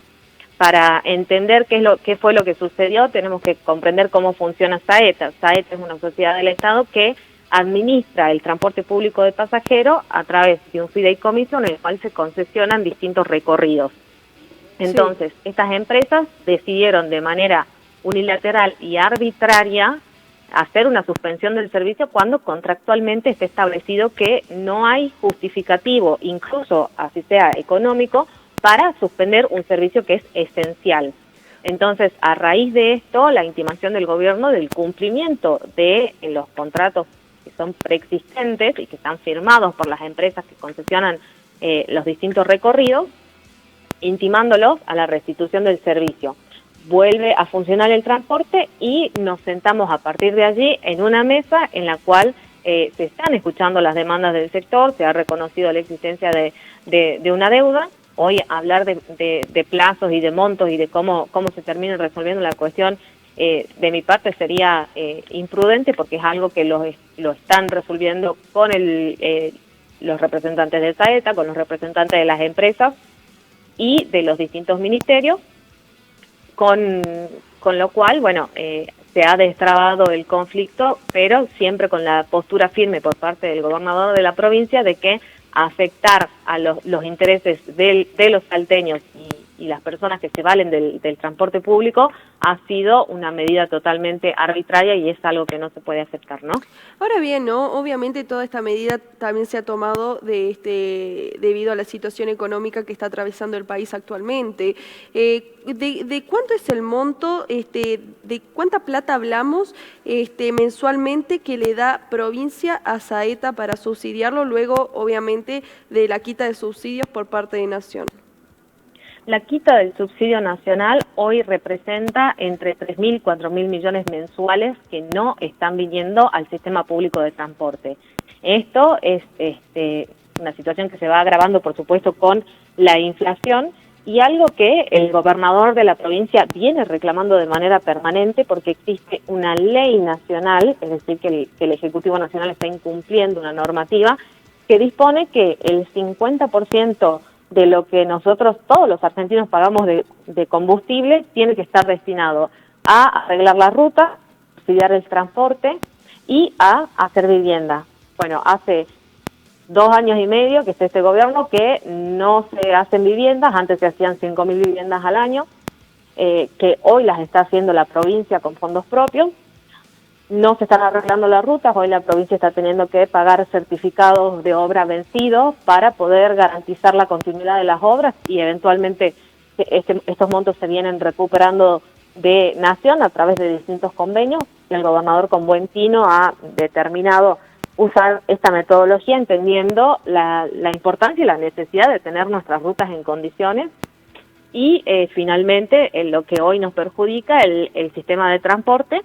N: Para entender qué fue lo que sucedió, tenemos que comprender cómo funciona Saeta. Saeta es una sociedad del Estado que administra el transporte público de pasajeros a través de un fideicomiso en el cual se concesionan distintos recorridos. Entonces, estas empresas decidieron de manera unilateral y arbitraria hacer una suspensión del servicio cuando contractualmente está establecido que no hay justificativo, incluso así sea económico, para suspender un servicio que es esencial. Entonces, a raíz de esto, la intimación del gobierno del cumplimiento de los contratos que son preexistentes y que están firmados por las empresas que concesionan los distintos recorridos, intimándolos a la restitución del servicio. Vuelve a funcionar el transporte y nos sentamos a partir de allí en una mesa en la cual se están escuchando las demandas del sector, se ha reconocido la existencia de una deuda. Hoy hablar de plazos y de montos y de cómo se termina resolviendo la cuestión, de mi parte sería imprudente, porque es algo que lo están resolviendo con los representantes de Saeta, con los representantes de las empresas y de los distintos ministerios, con lo cual, bueno, se ha destrabado el conflicto, pero siempre con la postura firme por parte del gobernador de la provincia de que afectar a los intereses de los salteños y las personas que se valen del transporte público ha sido una medida totalmente arbitraria y es algo que no se puede aceptar, ¿no?
A: Ahora bien, ¿no? Obviamente toda esta medida también se ha tomado debido a la situación económica que está atravesando el país actualmente. ¿De cuánto es el monto, de cuánta plata hablamos mensualmente que le da provincia a Saeta para subsidiarlo, luego obviamente de la quita de subsidios por parte de Nación?
N: La quita del subsidio nacional hoy representa entre 3.000 y 4.000 millones mensuales que no están viniendo al sistema público de transporte. Esto es una situación que se va agravando, por supuesto, con la inflación y algo que el gobernador de la provincia viene reclamando de manera permanente porque existe una ley nacional, es decir, que el Ejecutivo Nacional está incumpliendo una normativa que dispone que el 50% de lo que nosotros, todos los argentinos, pagamos de combustible, tiene que estar destinado a arreglar la ruta, subsidiar el transporte y a hacer vivienda. Bueno, hace 2 años y medio que está este gobierno que no se hacen viviendas, antes se hacían 5.000 viviendas al año, que hoy las está haciendo la provincia con fondos propios. No se están arreglando las rutas, hoy la provincia está teniendo que pagar certificados de obra vencidos para poder garantizar la continuidad de las obras y eventualmente estos montos se vienen recuperando de Nación a través de distintos convenios. El gobernador con buen tino ha determinado usar esta metodología entendiendo la importancia y la necesidad de tener nuestras rutas en condiciones y finalmente lo que hoy nos perjudica el sistema de transporte,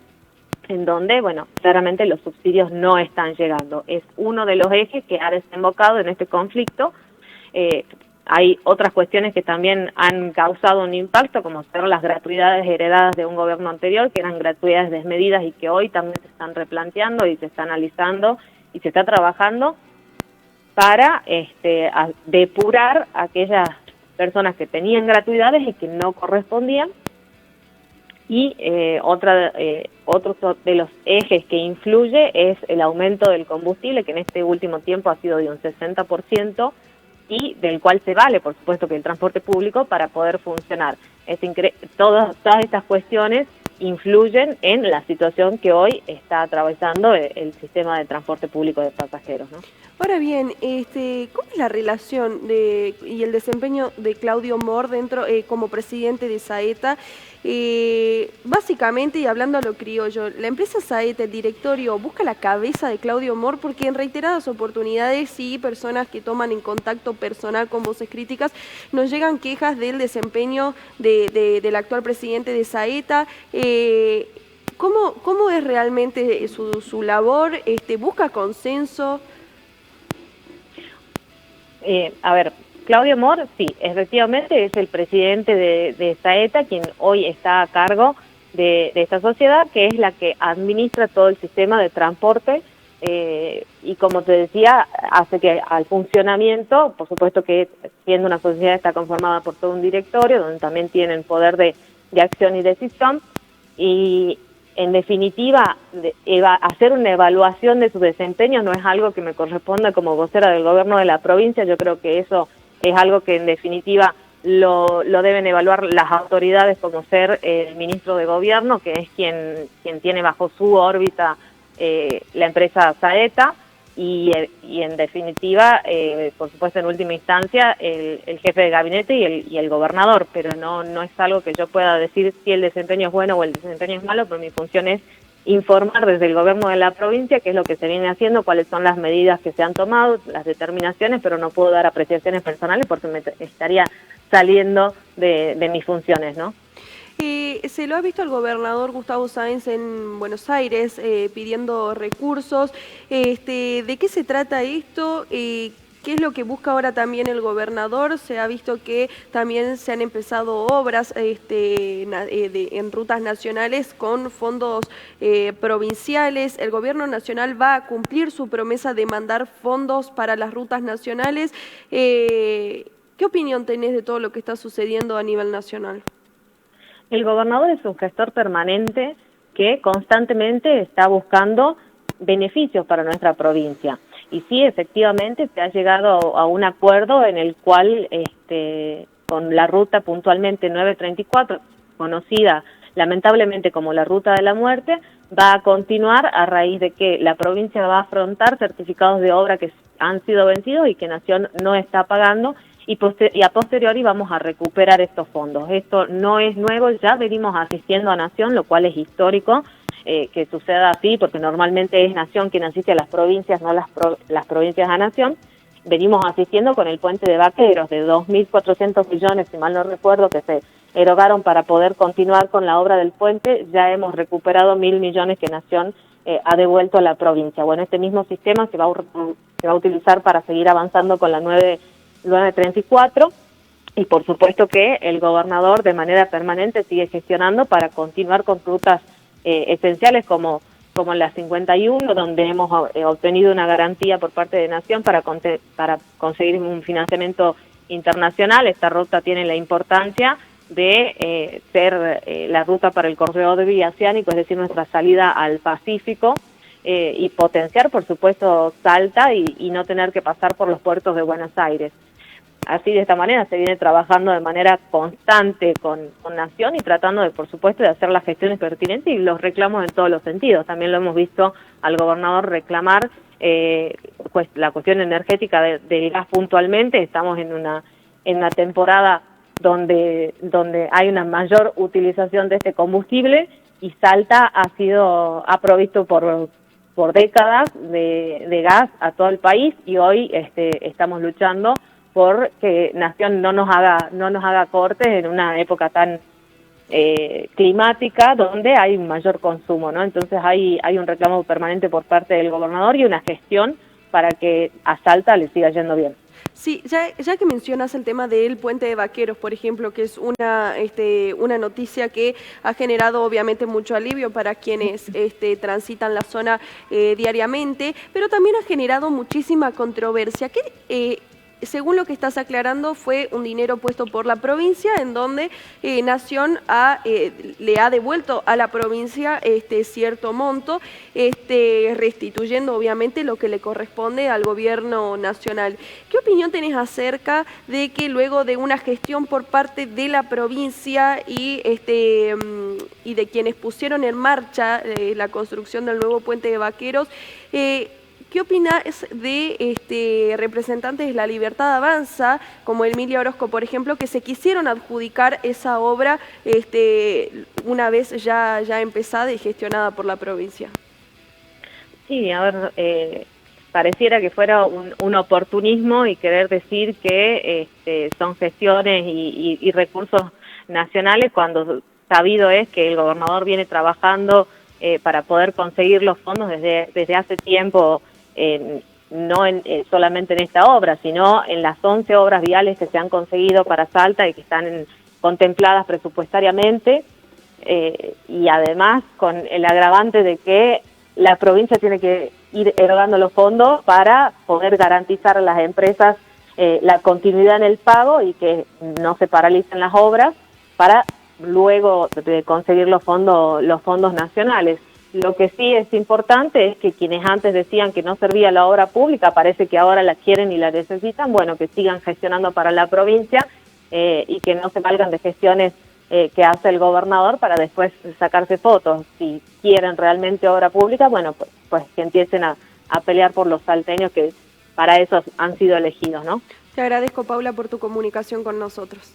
N: en donde, bueno, claramente los subsidios no están llegando. Es uno de los ejes que ha desembocado en este conflicto. Hay otras cuestiones que también han causado un impacto, como ser las gratuidades heredadas de un gobierno anterior, que eran gratuidades desmedidas y que hoy también se están replanteando y se está analizando y se está trabajando para depurar a aquellas personas que tenían gratuidades y que no correspondían. Y otro de los ejes que influye es el aumento del combustible, que en este último tiempo ha sido de un 60%, y del cual se vale, por supuesto, que el transporte público para poder funcionar. Todas estas cuestiones influyen en la situación que hoy está atravesando el sistema de transporte público de pasajeros, ¿no?
A: Ahora bien, ¿cómo es la relación y el desempeño de Claudio Mor dentro como presidente de Saeta? Básicamente, y hablando a lo criollo, la empresa Saeta, el directorio, busca la cabeza de Claudio Mor porque en reiteradas oportunidades sí, personas que toman en contacto personal con voces críticas, nos llegan quejas del desempeño del actual presidente de Saeta. ¿Cómo es realmente su labor? ¿Busca consenso?
N: A ver, Claudio Mor, sí, efectivamente es el presidente de Saeta, quien hoy está a cargo de esta sociedad, que es la que administra todo el sistema de transporte y, como te decía, hace que al funcionamiento, por supuesto que siendo una sociedad está conformada por todo un directorio, donde también tienen poder de acción y decisión, y en definitiva, hacer una evaluación de su desempeño no es algo que me corresponda como vocera del gobierno de la provincia. Yo creo que eso es algo que en definitiva lo deben evaluar las autoridades, como ser el ministro de gobierno, que es quien tiene bajo su órbita la empresa Saeta, y en definitiva, por supuesto en última instancia, el jefe de gabinete y el gobernador, pero no es algo que yo pueda decir si el desempeño es bueno o el desempeño es malo, pero mi función es informar desde el gobierno de la provincia qué es lo que se viene haciendo, cuáles son las medidas que se han tomado, las determinaciones, pero no puedo dar apreciaciones personales porque me estaría saliendo de mis funciones, ¿no?
A: Se lo ha visto al gobernador Gustavo Sáenz en Buenos Aires pidiendo recursos. ¿De qué se trata esto? ¿Qué es lo que busca ahora también el gobernador? Se ha visto que también se han empezado obras en rutas nacionales con fondos provinciales. ¿El gobierno nacional va a cumplir su promesa de mandar fondos para las rutas nacionales? ¿Qué opinión tenés de todo lo que está sucediendo a nivel nacional?
N: El gobernador es un gestor permanente que constantemente está buscando beneficios para nuestra provincia. Y sí, efectivamente, se ha llegado a un acuerdo en el cual, con la ruta puntualmente 934, conocida lamentablemente como la ruta de la muerte, va a continuar a raíz de que la provincia va a afrontar certificados de obra que han sido vencidos y que Nación no está pagando, y a posteriori vamos a recuperar estos fondos. Esto no es nuevo, ya venimos asistiendo a Nación, lo cual es histórico, que suceda así, porque normalmente es Nación quien asiste a las provincias, no las provincias a Nación. Venimos asistiendo con el puente de Vaqueros de 2.400 millones, si mal no recuerdo, que se erogaron para poder continuar con la obra del puente. Ya hemos recuperado 1.000 millones que Nación ha devuelto a la provincia. Bueno, este mismo sistema se va a utilizar para seguir avanzando con la 934, y por supuesto que el gobernador de manera permanente sigue gestionando para continuar con rutas esenciales como la 51, donde hemos obtenido una garantía por parte de Nación para conseguir un financiamiento internacional. Esta ruta tiene la importancia de ser la ruta para el corredor bioceánico, es decir, nuestra salida al Pacífico, y potenciar, por supuesto, Salta y no tener que pasar por los puertos de Buenos Aires. Así, de esta manera, se viene trabajando de manera constante con Nación y tratando de, por supuesto, de hacer las gestiones pertinentes y los reclamos en todos los sentidos. También lo hemos visto al gobernador reclamar pues la cuestión energética del gas puntualmente. Estamos en una temporada donde hay una mayor utilización de este combustible, y Salta ha provisto por décadas de gas a todo el país, y hoy estamos luchando por que Nación no nos haga cortes en una época tan climática donde hay un mayor consumo, ¿no? Entonces hay un reclamo permanente por parte del gobernador y una gestión para que a Salta le siga yendo bien.
A: Sí, ya que mencionas el tema del puente de Vaqueros, por ejemplo, que es una noticia que ha generado obviamente mucho alivio para quienes transitan la zona diariamente, pero también ha generado muchísima controversia. Según lo que estás aclarando, fue un dinero puesto por la provincia, en donde Nación le ha devuelto a la provincia cierto monto, restituyendo obviamente lo que le corresponde al gobierno nacional. ¿Qué opinión tenés acerca de que luego de una gestión por parte de la provincia y de quienes pusieron en marcha la construcción del nuevo puente de Vaqueros, ¿qué opinas de representantes de La Libertad Avanza, como Emilia Orozco, por ejemplo, que se quisieron adjudicar esa obra una vez ya empezada y gestionada por la provincia?
N: Sí, a ver, pareciera que fuera un oportunismo y querer decir que son gestiones y recursos nacionales, cuando sabido es que el gobernador viene trabajando para poder conseguir los fondos desde hace tiempo, no solamente en esta obra, sino en las 11 obras viales que se han conseguido para Salta y que están contempladas presupuestariamente, y además con el agravante de que la provincia tiene que ir erogando los fondos para poder garantizar a las empresas la continuidad en el pago y que no se paralicen las obras para luego de conseguir los fondos nacionales. Lo que sí es importante es que quienes antes decían que no servía la obra pública, parece que ahora la quieren y la necesitan, bueno, que sigan gestionando para la provincia y que no se valgan de gestiones que hace el gobernador para después sacarse fotos. Si quieren realmente obra pública, bueno, pues que empiecen a pelear por los salteños que para eso han sido elegidos, ¿no?
A: Te agradezco, Paula, por tu comunicación con nosotros.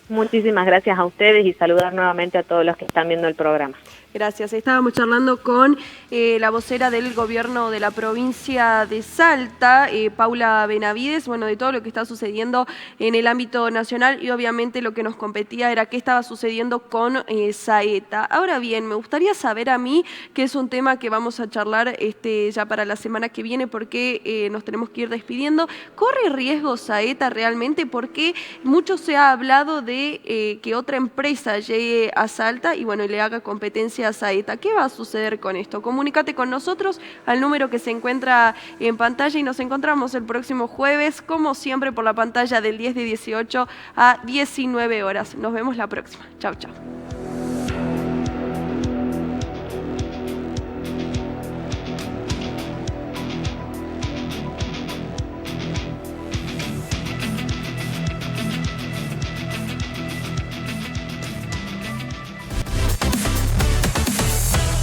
N: Muchísimas gracias a ustedes y saludar nuevamente a todos los que están viendo el programa.
A: Gracias. Estábamos charlando con la vocera del gobierno de la provincia de Salta, Paula Benavides, bueno, de todo lo que está sucediendo en el ámbito nacional y obviamente lo que nos competía era qué estaba sucediendo con Saeta. Ahora bien, me gustaría saber a mí, que es un tema que vamos a charlar ya para la semana que viene porque nos tenemos que ir despidiendo. ¿Corre riesgo Saeta realmente? Porque mucho se ha hablado de que otra empresa llegue a Salta y bueno, y le haga competencia a Saeta. ¿Qué va a suceder con esto? Comunícate con nosotros al número que se encuentra en pantalla y nos encontramos el próximo jueves, como siempre, por la pantalla del 10 de 18 a 19 horas. Nos vemos la próxima. Chau, chau.